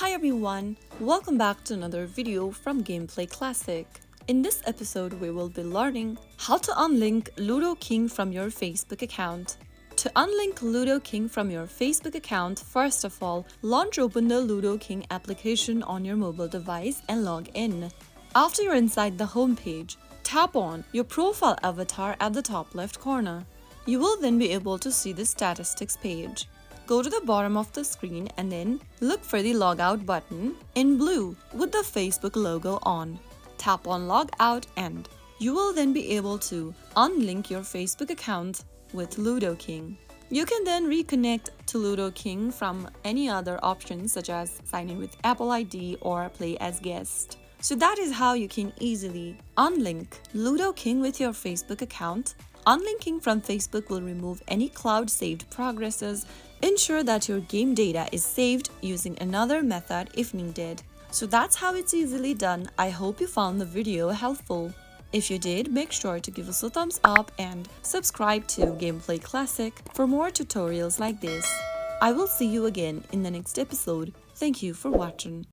Hi everyone, welcome back to another video from Gameplay Classic. In this episode, we will be learning how to unlink Ludo King from your Facebook account. To unlink Ludo King from your Facebook account, first of all, launch open the Ludo King application on your mobile device and log in. After you're inside the home page, tap on your profile avatar at the top left corner. You will then be able to see the statistics page. Go to the bottom of the screen and then look for the logout button in blue with the Facebook logo on. Tap on logout and you will then be able to unlink your Facebook account with Ludo King. You can then reconnect to Ludo King from any other options such as sign in with Apple ID or play as guest. So that is how you can easily unlink Ludo King with your Facebook account. Unlinking from Facebook will remove any cloud-saved progresses, ensure that your game data is saved using another method if needed. So that's how it's easily done. I hope you found the video helpful. If you did, make sure to give us a thumbs up and subscribe to Gameplay Classic for more tutorials like this. I will see you again in the next episode. Thank you for watching.